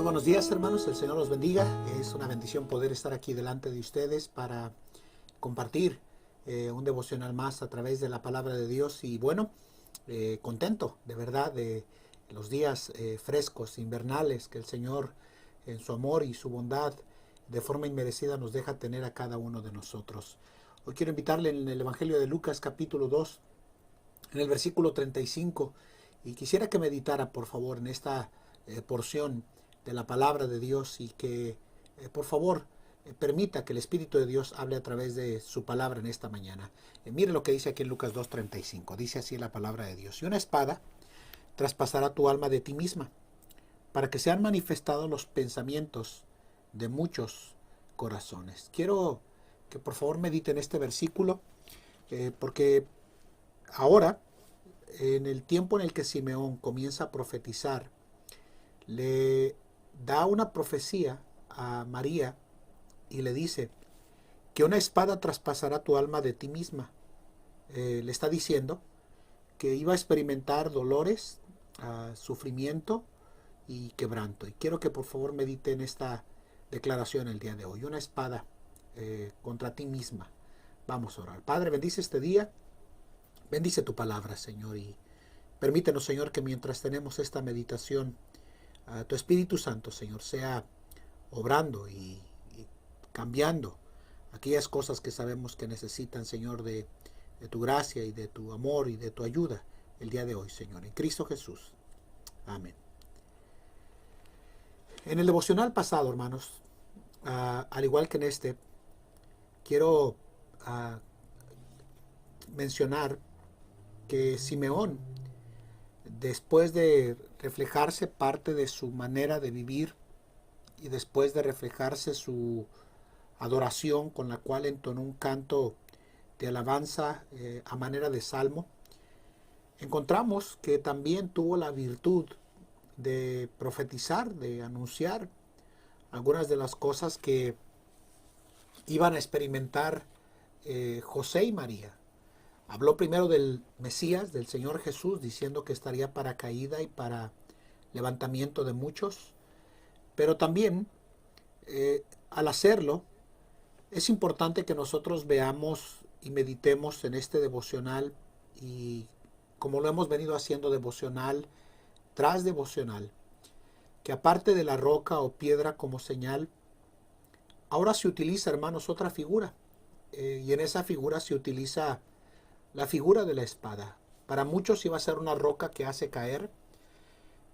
buenos días, hermanos, el Señor los bendiga. Es una bendición poder estar aquí delante de ustedes para compartir un devocional más a través de la palabra de Dios. Y bueno, contento de verdad de los días frescos, invernales, que el Señor en su amor y su bondad de forma inmerecida nos deja tener a cada uno de nosotros. Hoy quiero invitarle en el Evangelio de Lucas capítulo 2, en el versículo 35, y quisiera que meditara por favor en esta porción de la palabra de Dios y que por favor permita que el Espíritu de Dios hable a través de su palabra en esta mañana. Mire lo que dice aquí en Lucas 2:35. Dice así la palabra de Dios: y una espada traspasará tu alma de ti misma, para que sean manifestados los pensamientos de muchos corazones. Quiero que por favor mediten este versículo, porque ahora, en el tiempo en el que Simeón comienza a profetizar, le da una profecía a María y le dice que una espada traspasará tu alma de ti misma. Le está diciendo que iba a experimentar dolores, sufrimiento y quebranto. Y quiero que por favor mediten esta declaración el día de hoy. Una espada contra ti misma. Vamos a orar. Padre, bendice este día. Bendice tu palabra, Señor. Y permítenos, Señor, que mientras tenemos esta meditación, tu Espíritu Santo, Señor, sea obrando y cambiando aquellas cosas que sabemos que necesitan, Señor, de tu gracia y de tu amor y de tu ayuda el día de hoy, Señor. En Cristo Jesús. Amén. En el devocional pasado, hermanos, al igual que en este, quiero mencionar que Simeón, después de reflejarse parte de su manera de vivir y después de reflejarse su adoración con la cual entonó un canto de alabanza a manera de salmo, encontramos que también tuvo la virtud de profetizar, de anunciar algunas de las cosas que iban a experimentar José y María. Habló primero del Mesías, del Señor Jesús, diciendo que estaría para caída y para levantamiento de muchos. Pero también, al hacerlo, es importante que nosotros veamos y meditemos en este devocional, y como lo hemos venido haciendo devocional tras devocional, que aparte de la roca o piedra como señal, ahora se utiliza, hermanos, otra figura. Y en esa figura se utiliza la figura de la espada. Para muchos iba a ser una roca que hace caer,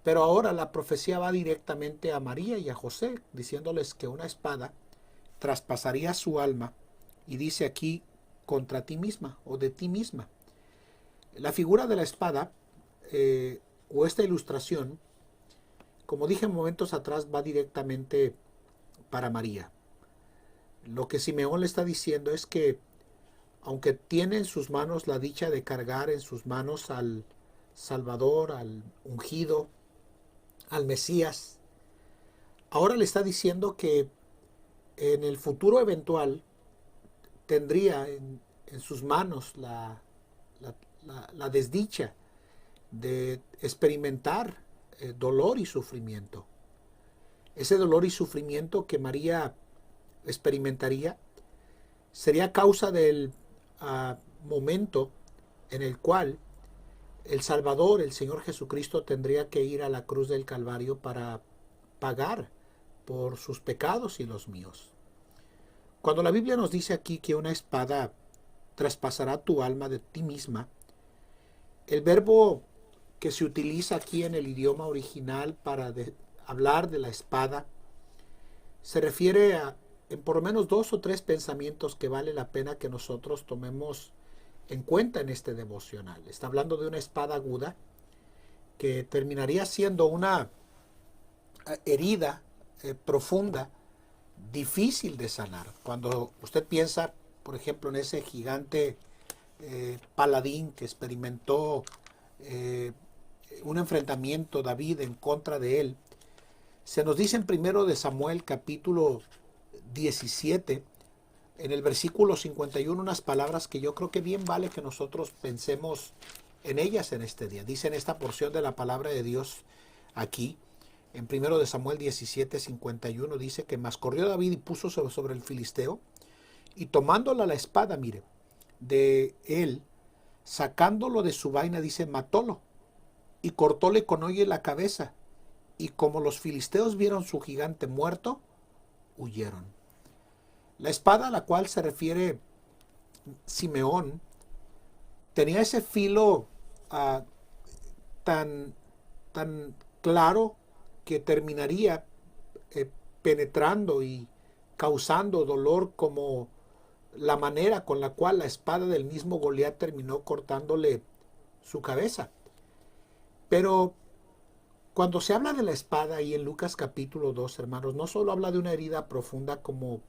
pero ahora la profecía va directamente a María y a José, diciéndoles que una espada traspasaría su alma, y dice aquí, contra ti misma o de ti misma. La figura de la espada, o esta ilustración, como dije momentos atrás, va directamente para María. Lo que Simeón le está diciendo es que aunque tiene en sus manos la dicha de cargar en sus manos al Salvador, al ungido, al Mesías, ahora le está diciendo que en el futuro eventual tendría en sus manos la desdicha de experimentar dolor y sufrimiento. Ese dolor y sufrimiento que María experimentaría sería causa del momento en el cual el Salvador, el Señor Jesucristo, tendría que ir a la cruz del Calvario para pagar por sus pecados y los míos. Cuando la Biblia nos dice aquí que una espada traspasará tu alma de ti misma, el verbo que se utiliza aquí en el idioma original para hablar de la espada se refiere a en por lo menos 2 o 3 pensamientos que vale la pena que nosotros tomemos en cuenta en este devocional. Está hablando de una espada aguda que terminaría siendo una herida profunda, difícil de sanar. Cuando usted piensa, por ejemplo, en ese gigante paladín que experimentó un enfrentamiento David en contra de él, se nos dice en 1 de Samuel capítulo 17, en el versículo 51, unas palabras que yo creo que bien vale que nosotros pensemos en ellas en este día. Dice en esta porción de la palabra de Dios aquí, En 1 Samuel 17:51 dice que más corrió David y puso sobre el filisteo, y tomándola la espada, mire, de él, sacándolo de su vaina, dice, matólo, y cortóle con hoyo la cabeza. Y como los filisteos vieron su gigante muerto, huyeron. La espada a la cual se refiere Simeón tenía ese filo tan, tan claro que terminaría penetrando y causando dolor, como la manera con la cual la espada del mismo Goliat terminó cortándole su cabeza. Pero cuando se habla de la espada y en Lucas capítulo 2, hermanos, no solo habla de una herida profunda como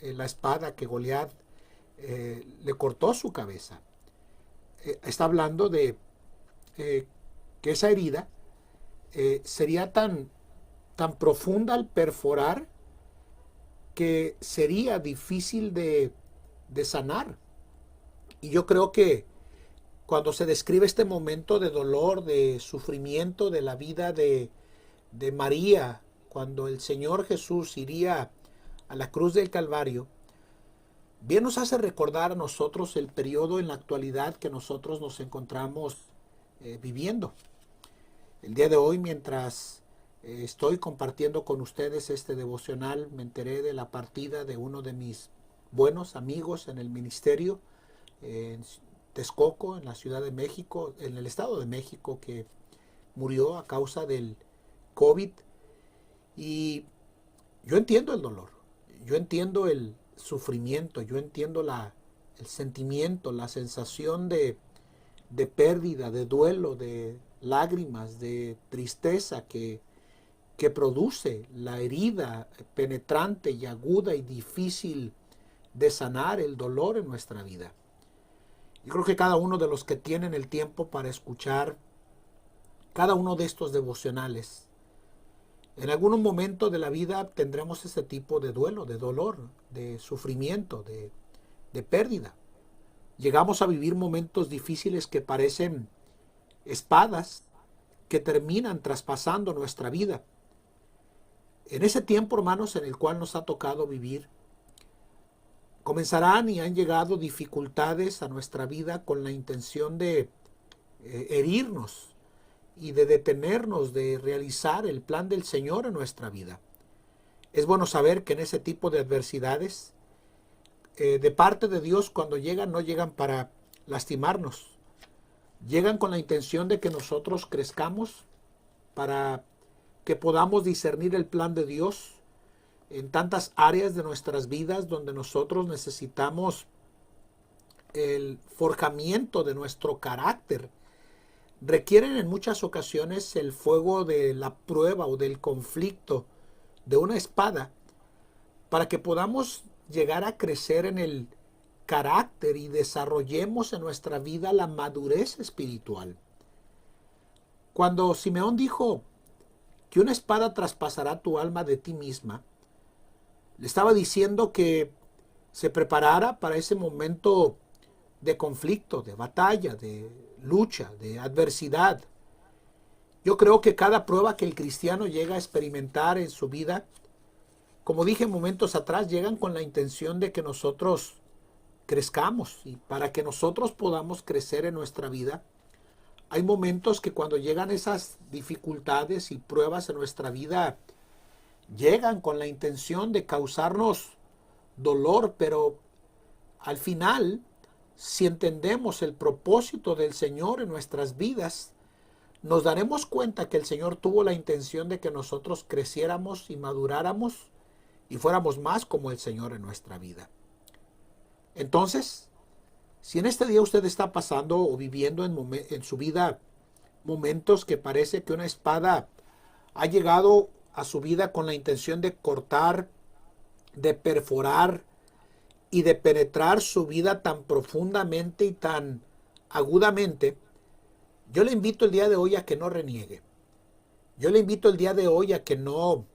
la espada que Goliat le cortó su cabeza. Está hablando de que esa herida sería tan profunda al perforar que sería difícil de sanar. Y yo creo que cuando se describe este momento de dolor, de sufrimiento de la vida de María, cuando el Señor Jesús iría a la cruz del Calvario, bien nos hace recordar a nosotros el periodo en la actualidad que nosotros nos encontramos viviendo. El día de hoy, mientras estoy compartiendo con ustedes este devocional, me enteré de la partida de uno de mis buenos amigos en el ministerio, en Texcoco, en la Ciudad de México, en el Estado de México, que murió a causa del COVID. Y yo entiendo el dolor, yo entiendo el sufrimiento, yo entiendo el sentimiento, la sensación de pérdida, de duelo, de lágrimas, de tristeza que produce la herida penetrante y aguda y difícil de sanar, el dolor en nuestra vida. Yo creo que cada uno de los que tienen el tiempo para escuchar cada uno de estos devocionales, en algún momento de la vida tendremos ese tipo de duelo, de dolor, de sufrimiento, de pérdida. Llegamos a vivir momentos difíciles que parecen espadas que terminan traspasando nuestra vida. En ese tiempo, hermanos, en el cual nos ha tocado vivir, comenzarán y han llegado dificultades a nuestra vida con la intención de herirnos y de detenernos de realizar el plan del Señor en nuestra vida. Es bueno saber que en ese tipo de adversidades, de parte de Dios, cuando llegan, no llegan para lastimarnos. Llegan con la intención de que nosotros crezcamos, para que podamos discernir el plan de Dios en tantas áreas de nuestras vidas donde nosotros necesitamos el forjamiento de nuestro carácter. Requieren en muchas ocasiones el fuego de la prueba o del conflicto de una espada para que podamos llegar a crecer en el carácter y desarrollemos en nuestra vida la madurez espiritual. Cuando Simeón dijo que una espada traspasará tu alma de ti misma, le estaba diciendo que se preparara para ese momento de conflicto, de batalla, de lucha, de adversidad. Yo creo que cada prueba que el cristiano llega a experimentar en su vida, como dije momentos atrás, llegan con la intención de que nosotros crezcamos, y para que nosotros podamos crecer en nuestra vida, hay momentos que cuando llegan esas dificultades y pruebas en nuestra vida, llegan con la intención de causarnos dolor, pero al final, si entendemos el propósito del Señor en nuestras vidas, nos daremos cuenta que el Señor tuvo la intención de que nosotros creciéramos y maduráramos y fuéramos más como el Señor en nuestra vida. Entonces, si en este día usted está pasando o viviendo en su vida momentos que parece que una espada ha llegado a su vida con la intención de cortar, de perforar y de penetrar su vida tan profundamente y tan agudamente, yo le invito el día de hoy a que no reniegue. Yo le invito el día de hoy a que no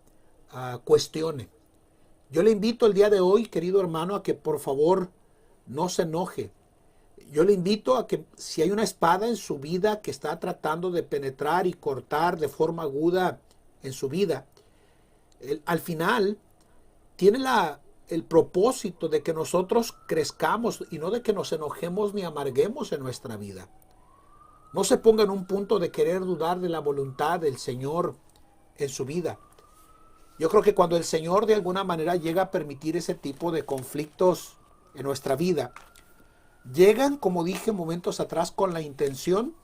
cuestione. Yo le invito el día de hoy, querido hermano, a que por favor no se enoje. Yo le invito a que si hay una espada en su vida que está tratando de penetrar y cortar de forma aguda en su vida, al final tiene el propósito de que nosotros crezcamos y no de que nos enojemos ni amarguemos en nuestra vida. No se ponga en un punto de querer dudar de la voluntad del Señor en su vida. Yo creo que cuando el Señor de alguna manera llega a permitir ese tipo de conflictos en nuestra vida, llegan, como dije momentos atrás, con la intención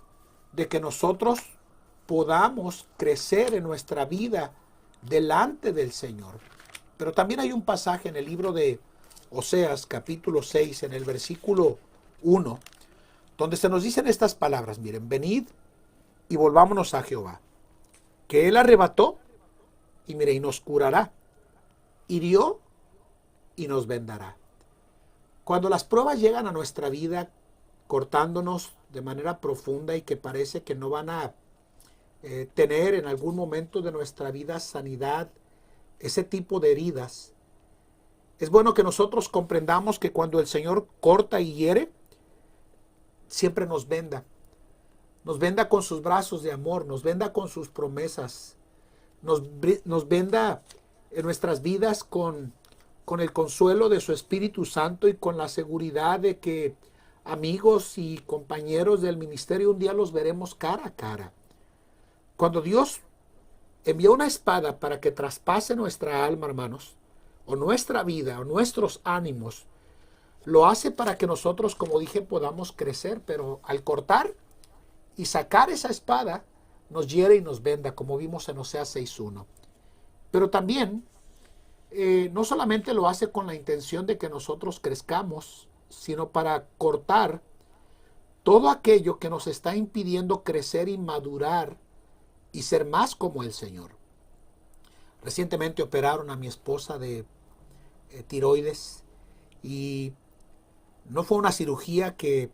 de que nosotros podamos crecer en nuestra vida delante del Señor. Pero también hay un pasaje en el libro de Oseas, capítulo 6, en el versículo 1, donde se nos dicen estas palabras. Miren, venid y volvámonos a Jehová, que Él arrebató y mire, y nos curará, hirió y nos vendará. Cuando las pruebas llegan a nuestra vida cortándonos de manera profunda y que parece que no van a tener en algún momento de nuestra vida sanidad, ese tipo de heridas, es bueno que nosotros comprendamos que cuando el Señor corta y hiere, siempre nos venda con sus brazos de amor, nos venda con sus promesas, nos venda en nuestras vidas con el consuelo de su Espíritu Santo y con la seguridad de que amigos y compañeros del ministerio un día los veremos cara a cara. Cuando Dios envió una espada para que traspase nuestra alma, hermanos, o nuestra vida, o nuestros ánimos, lo hace para que nosotros, como dije, podamos crecer, pero al cortar y sacar esa espada, nos hiere y nos venda, como vimos en Oseas 6.1. Pero también, no solamente lo hace con la intención de que nosotros crezcamos, sino para cortar todo aquello que nos está impidiendo crecer y madurar y ser más como el Señor. Recientemente operaron a mi esposa de tiroides y no fue una cirugía que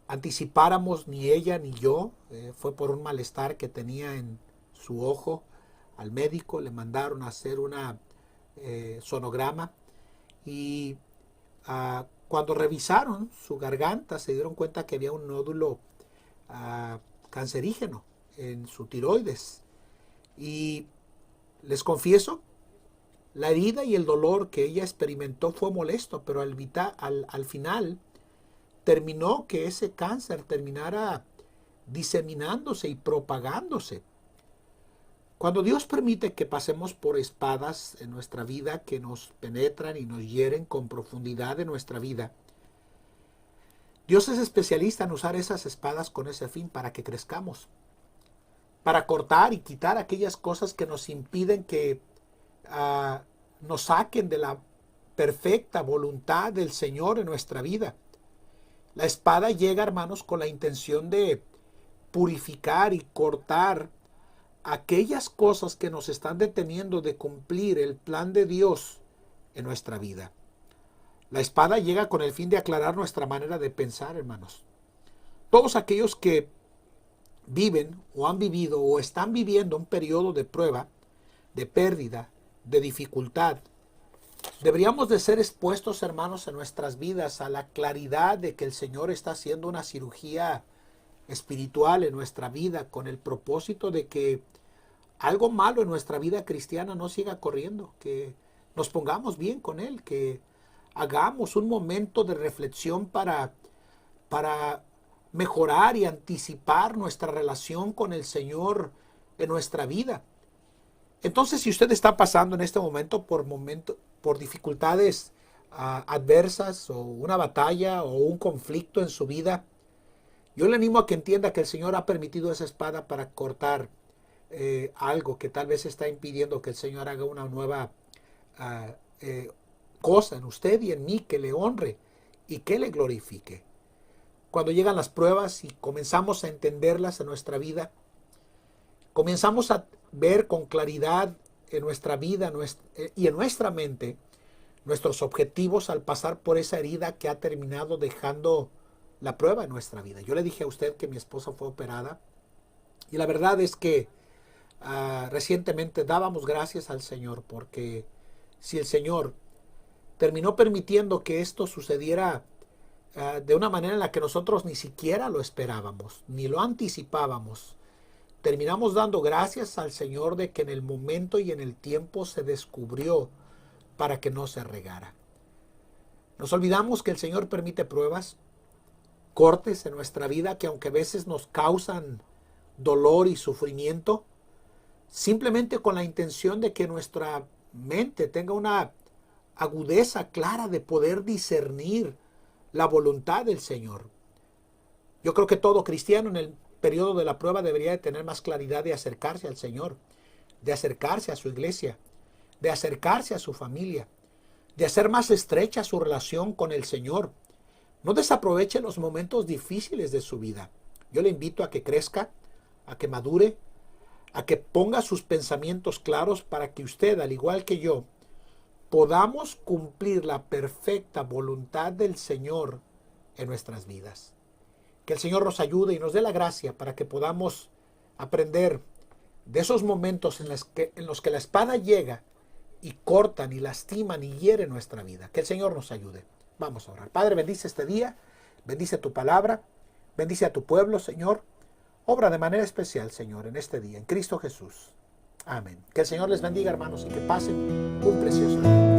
anticipáramos ni ella ni yo. Fue por un malestar que tenía en su ojo. Al médico le mandaron a hacer una sonograma y cuando revisaron su garganta se dieron cuenta que había un nódulo cancerígeno en su tiroides. Y les confieso, la herida y el dolor que ella experimentó fue molesto, pero al final terminó que ese cáncer terminara diseminándose y propagándose. Cuando Dios permite que pasemos por espadas en nuestra vida que nos penetran y nos hieren con profundidad en nuestra vida, Dios es especialista en usar esas espadas con ese fin para que crezcamos, para cortar y quitar aquellas cosas que nos impiden que nos saquen de la perfecta voluntad del Señor en nuestra vida. La espada llega, hermanos, con la intención de purificar y cortar aquellas cosas que nos están deteniendo de cumplir el plan de Dios en nuestra vida. La espada llega con el fin de aclarar nuestra manera de pensar, hermanos. Todos aquellos que viven o han vivido o están viviendo un periodo de prueba, de pérdida, de dificultad, deberíamos de ser expuestos, hermanos, en nuestras vidas a la claridad de que el Señor está haciendo una cirugía espiritual en nuestra vida con el propósito de que algo malo en nuestra vida cristiana no siga corriendo, que nos pongamos bien con Él, que hagamos un momento de reflexión para mejorar y anticipar nuestra relación con el Señor en nuestra vida. Entonces, si usted está pasando en este momento por dificultades adversas o una batalla o un conflicto en su vida, yo le animo a que entienda que el Señor ha permitido esa espada para cortar algo que tal vez está impidiendo que el Señor haga una nueva cosa en usted y en mí que le honre y que le glorifique. Cuando llegan las pruebas y comenzamos a entenderlas en nuestra vida, comenzamos a ver con claridad en nuestra vida y en nuestra mente nuestros objetivos al pasar por esa herida que ha terminado dejando la prueba en nuestra vida. Yo le dije a usted que mi esposa fue operada y la verdad es que recientemente dábamos gracias al Señor porque si el Señor terminó permitiendo que esto sucediera de una manera en la que nosotros ni siquiera lo esperábamos, ni lo anticipábamos, terminamos dando gracias al Señor de que en el momento y en el tiempo se descubrió para que no se regara. Nos olvidamos que el Señor permite pruebas, cortes en nuestra vida que aunque a veces nos causan dolor y sufrimiento, simplemente con la intención de que nuestra mente tenga una agudeza clara de poder discernir la voluntad del Señor. Yo creo que todo cristiano en el periodo de la prueba debería de tener más claridad de acercarse al Señor, de acercarse a su iglesia, de acercarse a su familia, de hacer más estrecha su relación con el Señor. No desaproveche los momentos difíciles de su vida. Yo le invito a que crezca, a que madure, a que ponga sus pensamientos claros para que usted, al igual que yo, podamos cumplir la perfecta voluntad del Señor en nuestras vidas. Que el Señor nos ayude y nos dé la gracia para que podamos aprender de esos momentos en los que la espada llega y cortan y lastiman y hieren nuestra vida. Que el Señor nos ayude. Vamos a orar. Padre, bendice este día, bendice tu palabra, bendice a tu pueblo, Señor. Obra de manera especial, Señor, en este día, en Cristo Jesús. Amén. Que el Señor les bendiga, hermanos, y que pasen un precioso día.